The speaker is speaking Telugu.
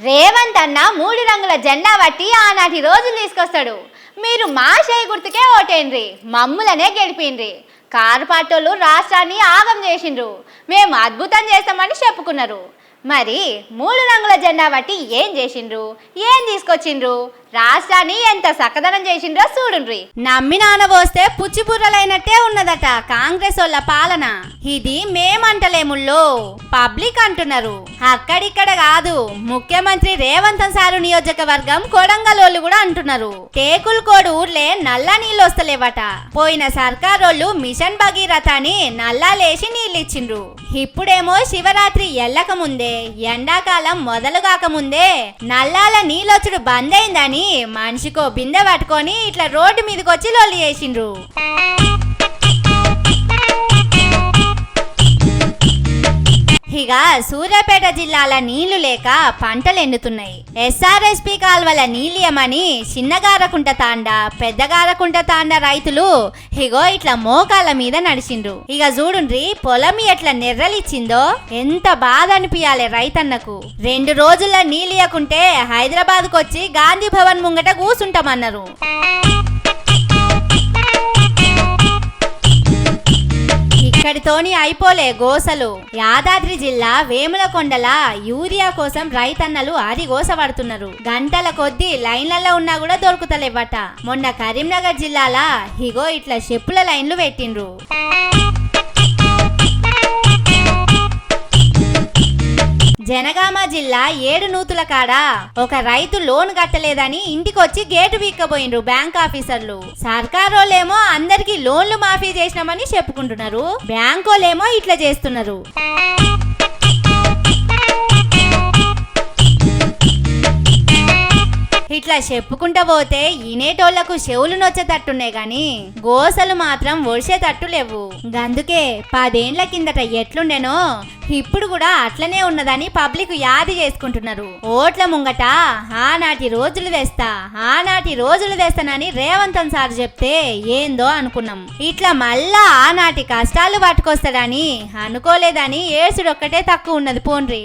రేవంత్ అన్న 3 రంగుల జెండా పట్టి ఆనాటి రోజులు తీసుకొస్తాడు. మీరు మా చేయి గుర్తుకే ఓటేండ్రి, మమ్ములనే గెలిపిండ్రి. కారు పార్టీలు రాష్ట్రాన్ని ఆగం చేసిండ్రు, మేము అద్భుతం చేస్తామని చెప్పుకున్నారు. మరి 3 రంగుల జెండా బట్టి ఏం చేసిండ్రు, ఏం తీసుకొచ్చిండ్రు, రాష్ట్రాన్ని ఎంత సకదనం చేసిండ్రో చూడుండ్రి. నమ్మి నానబోస్తే పుచ్చిబుర్రలైనట్టే ఉన్నదట కాంగ్రెస్ వాళ్ళ పాలన. ఇది మేమంటలేముల్లో, పబ్లిక్ అంటున్నారు. అక్కడిక్కడ కాదు, ముఖ్యమంత్రి రేవంత్ సారు నియోజకవర్గం కొడంగలోళ్ళు కూడా అంటున్నారు. టేకుల్ కోడు ఊర్లే నల్ల నీళ్ళు వస్తలేవట. పోయిన సర్కారోళ్ళు మిషన్ భగీరథ అని నల్లాలేసి నీళ్ళిచ్చిండ్రు. ఇప్పుడేమో శివరాత్రి ఎల్లక ముందే, ఎండాకాలం మొదలుగాక ముందే నల్లాల నీళ్ళొచ్చుడు బంద్ అయిందని మనిషికో బిందె పట్టుకొని ఇట్లా రోడ్డు మీదకి వచ్చి లొల్లి చేసిండ్రు. ఇక సూర్యాపేట జిల్లాల నీళ్లు లేక పంటలు ఎండుతున్నాయి. ఎస్ఆర్ఎస్పి కాల్వల నీళ్ళియమని చిన్నగారకుంట తాండ, పెద్దగారకుంట తాండ రైతులు ఇగో ఇట్లా మోకాళ్ళ మీద నడిచిండ్రు. ఇక చూడుండ్రి పొలం ఎట్లా నెర్రలిచ్చిందో, ఎంత బాధ అనిపించాలి రైతన్నకు. 2 రోజుల్లో నీళ్ళియకుంటే హైదరాబాద్కు వచ్చి గాంధీ భవన్ ముంగట కూసుంటామన్నారు. ఇక్కడితోని అయిపోలే గోసలు. యాదాద్రి జిల్లా వేములకొండల యూరియా కోసం రైతన్నలు గోస పడుతున్నారు. గంటల కొద్దీ లైన్లలో ఉన్నా కూడా దొరుకుతలేవట. మొన్న కరీంనగర్ జిల్లాల ఇగో ఇట్లా చెప్పుల లైన్లు పెట్టిండ్రు. జనగామ జిల్లా 7 నూతుల కాడ ఒక రైతు లోన్ కట్టలేదని ఇంటికొచ్చి గేటు వీక్కపోయిండ్రు బ్యాంక్ ఆఫీసర్లు. సర్కారోళ్ళేమో అందరికి లోన్లు మాఫీ చేసినామని చెప్పుకుంటున్నారు, బ్యాంకోలేమో ఇట్లా చేస్తున్నారు. ఇట్లా చెప్పుకుంటా పోతే ఇనేటోళ్లకు చెవులు నొచ్చేటట్టున్నాయి గాని గోసలు మాత్రం ఒడిసేటట్టు లేవు. గందుకే 10 ఏండ్ల కిందట ఎట్లుండెనో ఇప్పుడు కూడా అట్లనే ఉన్నదని పబ్లిక్ యాది చేసుకుంటున్నారు. ఓట్ల ముంగట ఆనాటి రోజులు తెస్తానని రేవంత్ సార్ చెప్తే ఏందో అనుకున్నాం. ఇట్లా మళ్ళా ఆనాటి కష్టాలు పట్టుకొస్తాడని అనుకోలేదని ఏసుడొక్కటే తక్కువ ఉన్నది పోన్రి.